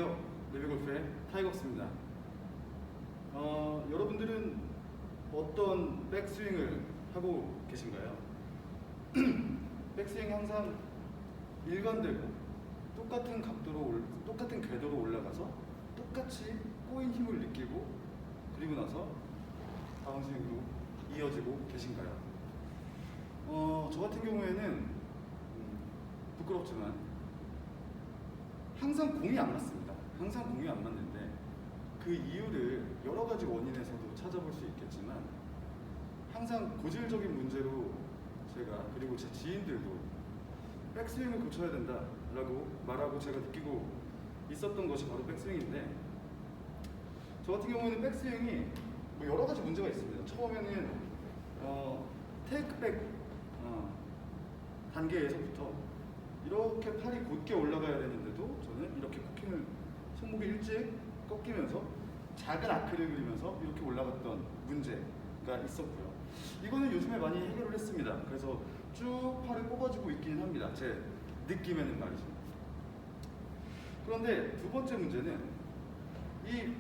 안녕하세요. 네비골프의 타이거스입니다. 여러분들은 어떤 백스윙을 하고 계신가요? 백스윙이 항상 일관되고 똑같은 각도로 똑같은 궤도로 올라가서 똑같이 꼬인 힘을 느끼고 그리고 나서 다운스윙으로 이어지고 계신가요? 저 같은 경우에는 부끄럽지만 항상 공이 안 맞습니다. 항상 공이 안 맞는데 그 이유를 여러 가지 원인에서도 찾아볼 수 있겠지만 항상 고질적인 문제로 제가 그리고 제 지인들도 백스윙을 고쳐야 된다라고 말하고 제가 느끼고 있었던 것이 바로 백스윙인데 저 같은 경우에는 백스윙이 뭐 여러 가지 문제가 있습니다. 처음에는 테이크백 단계에서부터 이렇게 팔이 곧게 올라가야 되는데도 저는 이렇게 코킹을 손목이 일찍 꺾이면서 작은 아크를 그리면서 이렇게 올라갔던 문제가 있었고요. 이거는 요즘에 많이 해결을 했습니다. 그래서 쭉 팔을 뽑아주고 있기는 합니다. 제 느낌에는 말이죠. 그런데 두 번째 문제는 이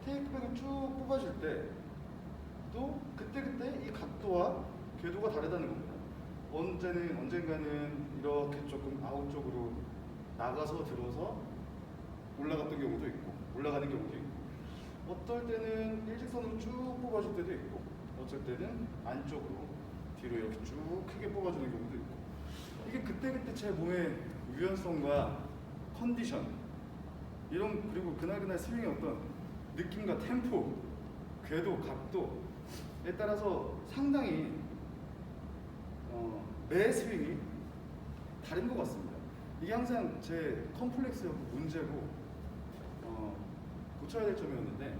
테이크백을 쭉 뽑아줄 때도 그때그때 이 각도와 궤도가 다르다는 겁니다. 언젠가는 이렇게 조금 아웃 쪽으로 나가서 들어서 올라갔던 경우도 있고 올라가는 경우도 있고 어떨 때는 일직선으로 쭉 뽑아줄 때도 있고 어쩔 때는 안쪽으로 뒤로 이렇게 쭉 크게 뽑아주는 경우도 있고 이게 그때그때 제 몸의 유연성과 컨디션 그리고 그날그날 스윙의 어떤 느낌과 템포, 궤도, 각도에 따라서 상당히 매 스윙이 다른 것 같습니다. 이게 항상 제 컴플렉스였고 문제고 고쳐야 될 점이었는데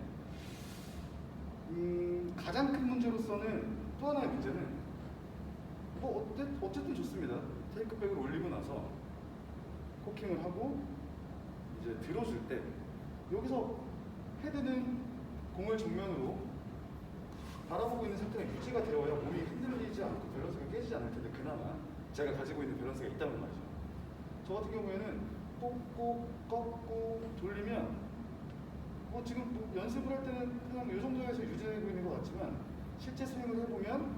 가장 큰 문제로서는 또 하나의 문제는 뭐 어쨌든 좋습니다. 테이크백을 올리고 나서 코킹을 하고 이제 들어줄 때 여기서 헤드는 공을 정면으로 바라보고 있는 상태가 유지가 되어야 몸이 흔들리지 않고 밸런스가 깨지지 않을 텐데 그나마 제가 가지고 있는 밸런스가 있다는 말이죠. 저 같은 경우에는 뽑고 꺾고 돌리면 지금 뭐 연습을 할 때는 그냥 이 정도에서 유지되고 있는 것 같지만 실제 스윙을 해보면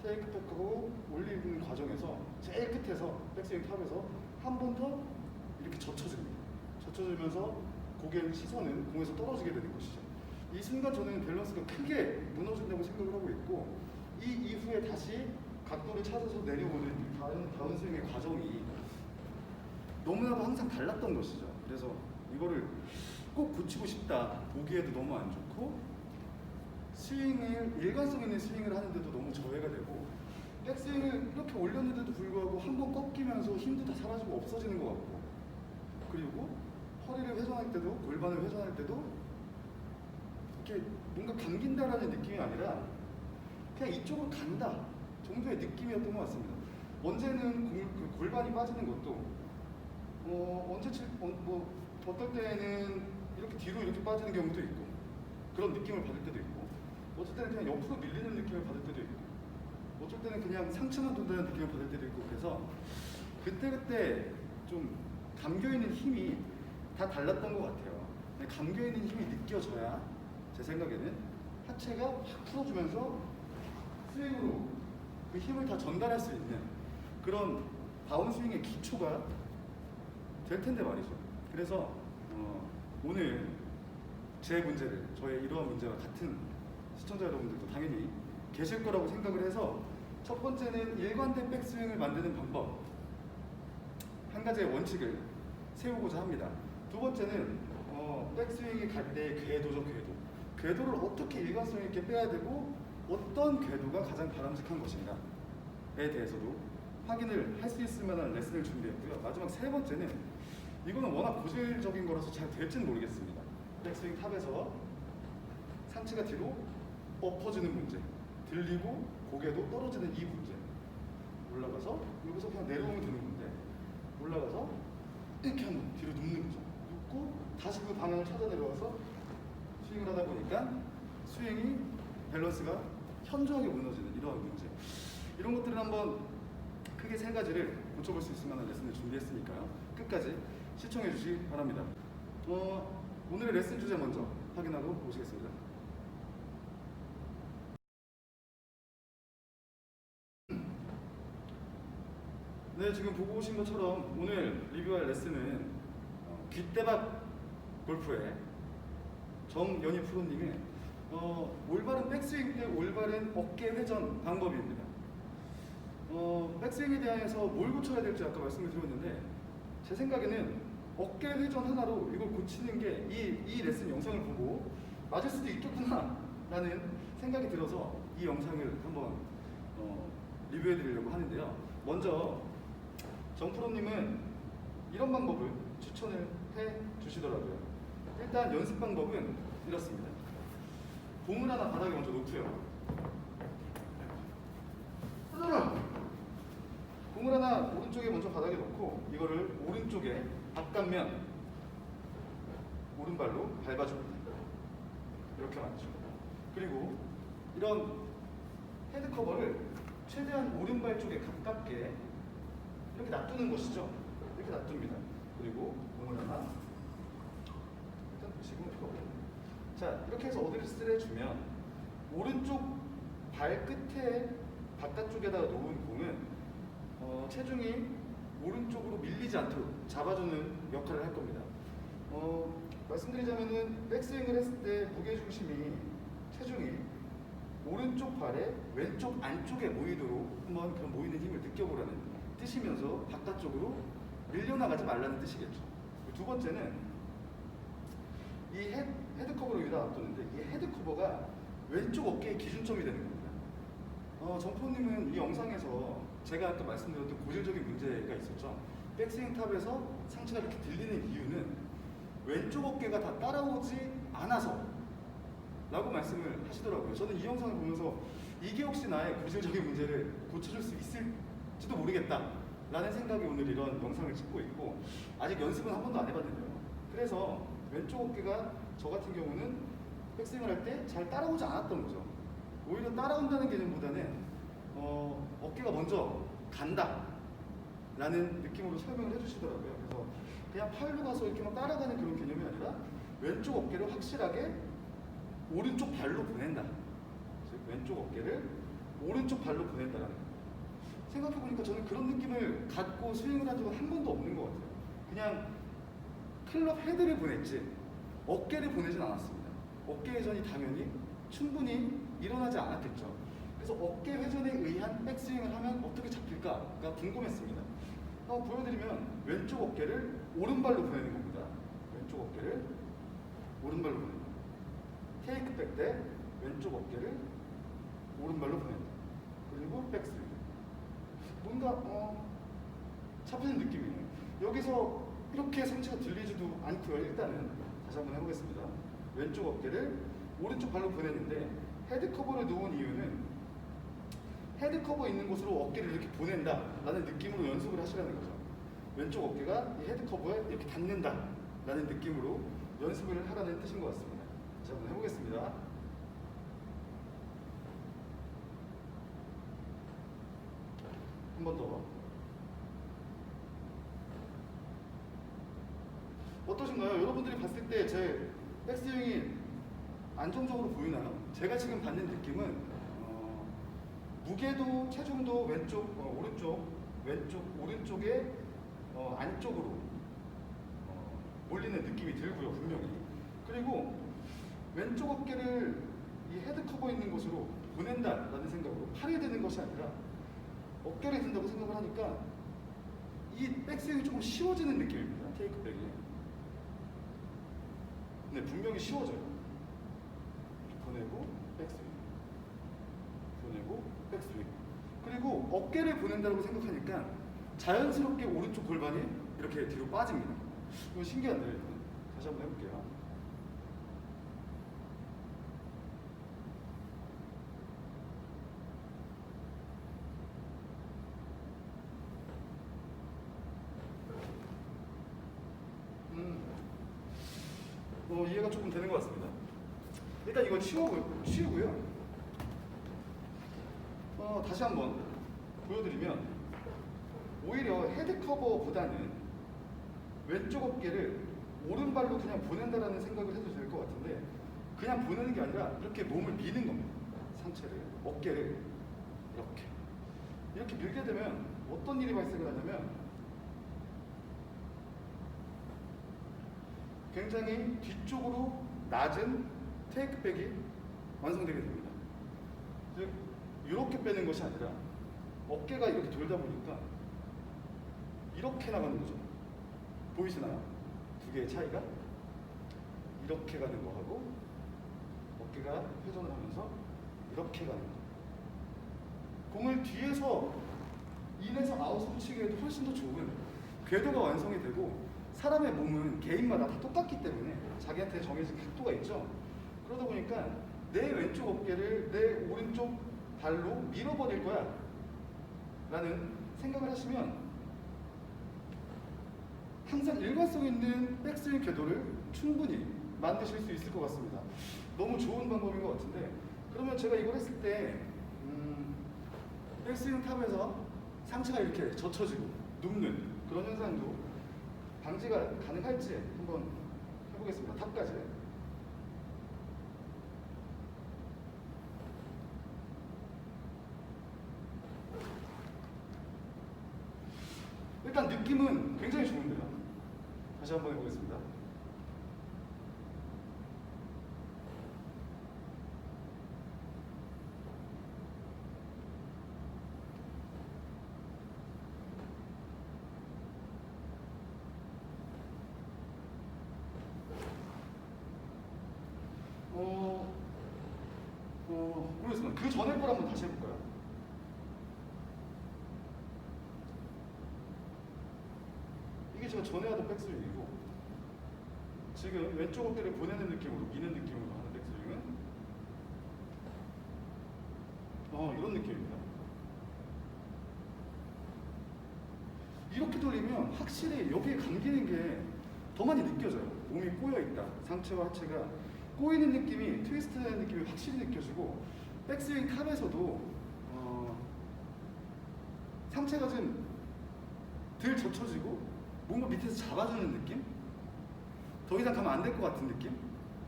테이크백하고 올리는 과정에서 제일 끝에서 백스윙 탑에서 한 번 더 이렇게 젖혀줍니다. 젖혀주면서 고개를 시선은 공에서 떨어지게 되는 것이죠. 이 순간 저는 밸런스가 크게 무너진다고 생각을 하고 있고 이 이후에 다시 각도를 찾아서 내려오는 다운스윙의 과정이 너무나도 항상 달랐던 것이죠. 그래서 이거를 꼭 고치고 싶다. 보기에도 너무 안 좋고 일관성 있는 스윙을 하는데도 너무 저해가 되고 백스윙을 이렇게 올렸는데도 불구하고 한 번 꺾이면서 힘도 다 사라지고 없어지는 것 같고 그리고 허리를 회전할 때도 골반을 회전할 때도 이렇게 뭔가 감긴다라는 느낌이 아니라 그냥 이쪽으로 간다 정도의 느낌이었던 것 같습니다. 언제는 골반이 빠지는 것도 어떨 때는 이렇게 뒤로 이렇게 빠지는 경우도 있고 그런 느낌을 받을 때도 있고 어쩔 때는 그냥 옆으로 밀리는 느낌을 받을 때도 있고 어쩔 때는 그냥 상체만 돈다는 느낌을 받을 때도 있고 그래서 그때 좀 감겨있는 힘이 다 달랐던 것 같아요. 감겨있는 힘이 느껴져야 제 생각에는 하체가 확 풀어주면서 스윙으로 그 힘을 다 전달할 수 있는 그런 다운스윙의 기초가 될 텐데 말이죠. 그래서 오늘 제 문제를 저의 이러한 문제와 같은 시청자 여러분들도 당연히 계실 거라고 생각을 해서 첫 번째는 일관된 백스윙을 만드는 방법 한 가지의 원칙을 세우고자 합니다. 두 번째는 백스윙이 갈 때의 궤도죠. 궤도를 어떻게 일관성 있게 빼야 되고 어떤 궤도가 가장 바람직한 것인가에 대해서도 확인을 할 수 있을 만한 레슨을 준비했고요. 마지막 세 번째는 이거는 워낙 고질적인 거라서 잘 될지는 모르겠습니다. 백스윙 탑에서 상체가 뒤로 엎어지는 문제, 들리고 고개도 떨어지는 이 문제, 올라가서 여기서 그냥 내려오면 되는 건데 올라가서 이렇게 한번 뒤로 눕는 거죠. 눕고 다시 그 방향을 찾아 내려와서 스윙을 하다 보니까 스윙이 밸런스가 현저하게 무너지는 이러한 문제, 이런 것들을 한번 크게 세 가지를 고쳐볼 수 있을 만한 레슨을 준비했으니까요. 끝까지 시청해 주시기 바랍니다. 오늘의 레슨 주제 먼저 확인하고 오시겠습니다. 네, 지금 보고 오신 것처럼 오늘 리뷰할 레슨은 귓대박 골프의 정연희 프로님의 올바른 백스윙 때 올바른 어깨 회전 방법입니다. 백스윙에 대해서 뭘 고쳐야 될지 아까 말씀을 드렸는데 제 생각에는 어깨 회전 하나로 이걸 고치는 게 이 레슨 영상을 보고 맞을 수도 있겠구나 라는 생각이 들어서 이 영상을 한번 리뷰해 드리려고 하는데요. 먼저 정프로님은 이런 방법을 추천을 해 주시더라고요. 일단 연습 방법은 이렇습니다. 공을 하나 바닥에 먼저 놓고요. 공을 하나 오른쪽에 먼저 바닥에 놓고 이거를 오른쪽에 바깥면 오른발로 밟아줍니다. 이렇게 맞죠. 그리고 이런 헤드 커버를 최대한 오른발 쪽에 가깝게 이렇게 놔두는 것이죠. 이렇게 놔둡니다. 그리고 공을 하나 일단 보시고 자, 이렇게 해서 어드레스를 해주면 오른쪽 발끝에 바깥쪽에다가 놓은 공은 체중이 오른쪽으로 밀리지 않도록 잡아주는 역할을 할 겁니다. 말씀드리자면은 백스윙을 했을 때 무게중심이 체중이 오른쪽 발에 왼쪽 안쪽에 모이도록 한번 그런 모이는 힘을 느껴보라는 뜻이면서 바깥쪽으로 밀려나가지 말라는 뜻이겠죠. 두 번째는 이 헤드 커버로 위로 놔뒀는데 이 헤드 커버가 왼쪽 어깨의 기준점이 되는 겁니다. 정프로님은 이 영상에서 제가 아까 말씀드렸던 고질적인 문제가 있었죠. 백스윙 탑에서 상체가 이렇게 들리는 이유는 왼쪽 어깨가 다 따라오지 않아서 라고 말씀을 하시더라고요. 저는 이 영상을 보면서 이게 혹시 나의 고질적인 문제를 고쳐줄 수 있을지도 모르겠다 라는 생각이 오늘 이런 영상을 찍고 있고 아직 연습은 한 번도 안 해봤는데요. 그래서 왼쪽 어깨가 저 같은 경우는 백스윙을 할 때 잘 따라오지 않았던 거죠. 오히려 따라온다는 개념보다는 어깨가 먼저 간다 라는 느낌으로 설명을 해주시더라고요. 그래서 그냥 팔로 가서 이렇게 막 따라가는 그런 개념이 아니라 왼쪽 어깨를 확실하게 오른쪽 발로 보낸다. 즉 왼쪽 어깨를 오른쪽 발로 보낸다라는 거예요. 생각해보니까 저는 그런 느낌을 갖고 스윙을 한 적은 한 번도 없는 것 같아요. 그냥 클럽 헤드를 보냈지 어깨를 보내진 않았습니다. 어깨 회전이 당연히 충분히 일어나지 않았겠죠. 그래서 어깨 회전에 의한 백스윙을 하면 어떻게 잡힐까가 궁금했습니다. 보여드리면 왼쪽 어깨를 오른발로 보내는 겁니다. 왼쪽 어깨를 오른발로 보낸다. 테이크백 때 왼쪽 어깨를 오른발로 보낸다. 그리고 백스윙. 뭔가 잡히는 느낌이에요. 여기서 이렇게 상체가 들리지도 않고요. 일단은 다시 한번 해보겠습니다. 왼쪽 어깨를 오른쪽 발로 보내는데 헤드 커버를 놓은 이유는 헤드 커버 있는 곳으로 어깨를 이렇게 보낸다 라는 느낌으로 연습을 하시라는 거죠. 왼쪽 어깨가 이 헤드 커버에 이렇게 닿는다 라는 느낌으로 연습을 하라는 뜻인 것 같습니다. 자, 한번 해보겠습니다. 한 번 더. 어떠신가요? 여러분들이 봤을 때 제 백스윙이 안정적으로 보이나요? 제가 지금 받는 느낌은 무게도 체중도 오른쪽에 안쪽으로 몰리는 느낌이 들고요, 분명히. 그리고 왼쪽 어깨를 이 헤드 커버 있는 곳으로 보낸다라는 생각으로 팔이 되는 것이 아니라 어깨를 든다고 생각을 하니까 이 백스윙이 조금 쉬워지는 느낌입니다. 테이크백이. 네, 분명히 쉬워져요. 보내고 백스윙, 보내고 백스윙. 그리고 어깨를 보낸다고 생각하니까 자연스럽게 오른쪽 골반이 이렇게 뒤로 빠집니다. 이거 신기한데요. 다시 한번 해볼게요. 이해가 조금 되는 것 같습니다. 일단 이건 치우고요. 다시 한번 보여드리면 오히려 헤드 커버보다는 왼쪽 어깨를 오른발 오른발로 그냥 보낸다라는 생각을 해도 될 것 같은데 그냥 보내는 게 아니라 이렇게 몸을 미는 겁니다. 상체를, 어깨를 이렇게 밀게 되면 어떤 일이 발생을 하냐면 굉장히 뒤쪽으로 낮은 테이크백이 완성되게 됩니다. 즉 이렇게 빼는 것이 아니라 어깨가 이렇게 돌다 보니까 이렇게 나가는 거죠. 보이시나요? 두 개의 차이가? 이렇게 가는 거하고 어깨가 회전을 하면서 이렇게 가는 거. 공을 뒤에서 인에서 아웃으로 치기에도 훨씬 더 좋은 궤도가 완성이 되고 사람의 몸은 개인마다 다 똑같기 때문에 자기한테 정해진 각도가 있죠. 그러다 보니까 내 왼쪽 어깨를 내 오른쪽 발로 밀어버릴 거야 라는 생각을 하시면 항상 일관성 있는 백스윙 궤도를 충분히 만드실 수 있을 것 같습니다. 너무 좋은 방법인 것 같은데 그러면 제가 이걸 했을 때 백스윙 탑에서 상체가 이렇게 젖혀지고 눕는 그런 현상도 방지가 가능할지 한번 해보겠습니다. 탑까지. 일단 느낌은 굉장히 좋은데요. 다시 한번 해보겠습니다. 모르겠습니다. 그 전에 걸 한번 다시 해볼까요? 이게 제가 전에 하던 백스윙이고 지금 왼쪽 어깨를 보내는 느낌으로 미는 느낌으로 하는 백스윙은 이런 느낌입니다. 이렇게 돌리면 확실히 여기에 감기는 게 더 많이 느껴져요. 몸이 꼬여있다. 상체와 하체가 꼬이는 느낌이, 트위스트 되는 느낌이 확실히 느껴지고 백스윙 탑에서도 상체가 좀 덜 젖혀지고 뭔가 밑에서 잡아주는 느낌? 더 이상 가면 안 될 것 같은 느낌?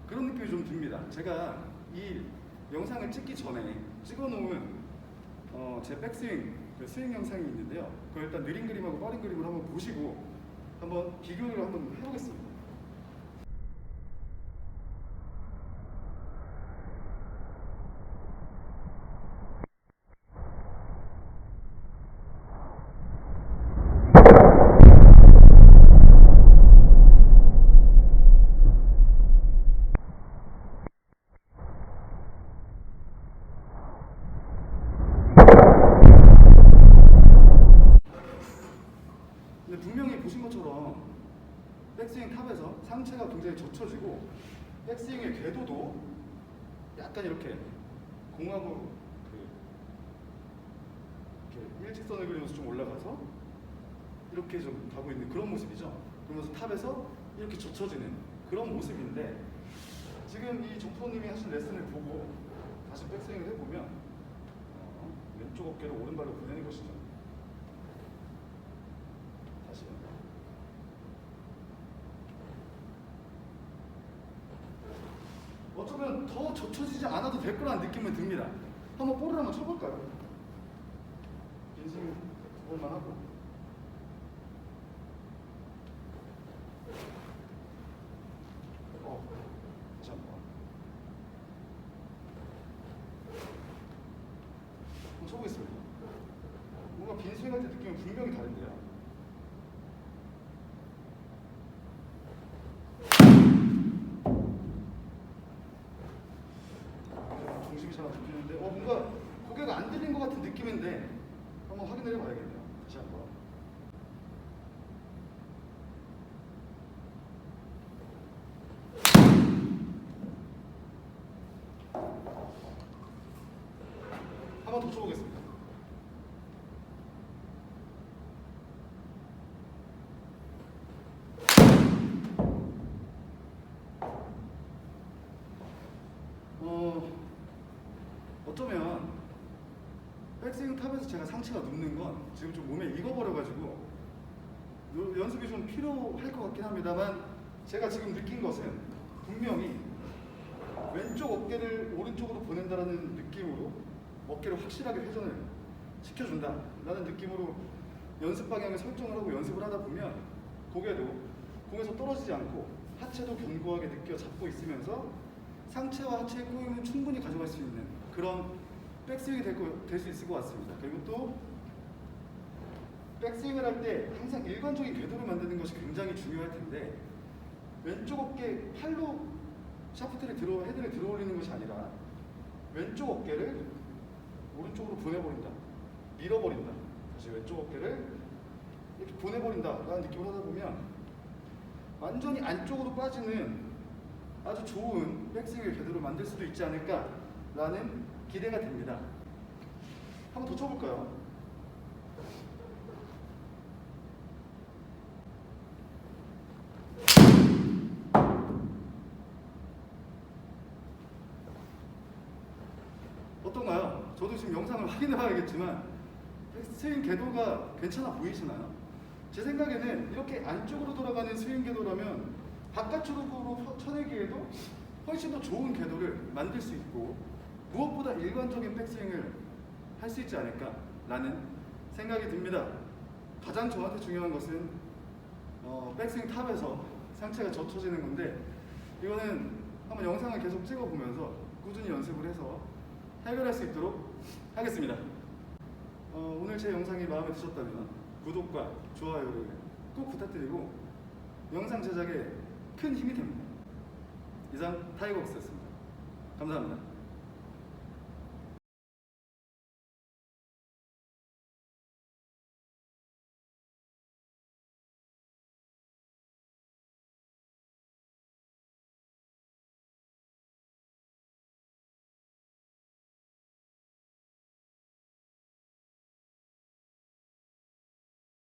그런 느낌이 좀 듭니다. 제가 이 영상을 찍기 전에 찍어놓은 제 백스윙 스윙 영상이 있는데요. 그걸 일단 느린 그림하고 빠른 그림을 한번 보시고 한번 비교를 한번 해보겠습니다. 근데 분명히 보신 것처럼 백스윙 탑에서 상체가 굉장히 젖혀지고 백스윙의 궤도도 약간 이렇게 공하고 이렇게 일직선을 그리면서 좀 올라가서 이렇게 좀 가고 있는 그런 모습이죠. 그러면서 탑에서 이렇게 젖혀지는 그런 모습인데 지금 이 정프로님이 하신 레슨을 보고 다시 백스윙을 해보면 왼쪽 어깨를 오른발로 보내는 것이죠. 다시 어쩌면 더 젖혀지지 않아도 될 거라는 느낌은 듭니다. 한번 볼을 한번 쳐볼까요? 빈스윙 두 번만 하고 다시 한번 쳐보겠습니다. 뭔가 빈스윙 할 때 느낌은 분명히 다른데요. 중심이 잘 안 잡히는데 뭔가 고개가 안 들린 것 같은 느낌인데 한번 확인을 해봐야겠네요. 다시 한번. 한번 더 쳐보겠습니다. 어쩌면 백스윙 탑에서 제가 상체가 눕는 건 지금 좀 몸에 익어버려가지고 연습이 좀 필요할 것 같긴 합니다만 제가 지금 느낀 것은 분명히 왼쪽 어깨를 오른쪽으로 보낸다라는 느낌으로 어깨를 확실하게 회전을 시켜준다라는 느낌으로 연습 방향을 설정을 하고 연습을 하다 보면 고개도 공에서 떨어지지 않고 하체도 견고하게 느껴 잡고 있으면서 상체와 하체의 꼬임은 충분히 가져갈 수 있는 그런 백스윙이 될 수 있을 것 같습니다. 그리고 또 백스윙을 할 때 항상 일관적인 궤도를 만드는 것이 굉장히 중요할 텐데 왼쪽 어깨 팔로 샤프트를 헤드를 들어 올리는 것이 아니라 왼쪽 어깨를 오른쪽으로 보내버린다, 밀어버린다. 다시 왼쪽 어깨를 이렇게 보내버린다라는 느낌을 하다 보면 완전히 안쪽으로 빠지는 아주 좋은 백스윙의 궤도를 만들 수도 있지 않을까라는 기대가 됩니다. 한번 더 쳐볼까요? 어떤가요? 저도 지금 영상을 확인해 봐야겠지만 스윙 궤도가 괜찮아 보이시나요? 제 생각에는 이렇게 안쪽으로 돌아가는 스윙 궤도라면 바깥쪽으로 쳐내기에도 훨씬 더 좋은 궤도를 만들 수 있고 무엇보다 일관적인 백스윙을 할 수 있지 않을까라는 생각이 듭니다. 가장 저한테 중요한 것은 백스윙 탑에서 상체가 젖혀지는 건데 이거는 한번 영상을 계속 찍어보면서 꾸준히 연습을 해서 해결할 수 있도록 하겠습니다. 오늘 제 영상이 마음에 드셨다면 구독과 좋아요를 꼭 부탁드리고 영상 제작에 큰 힘이 됩니다. 이상 타이거복스였습니다. 감사합니다.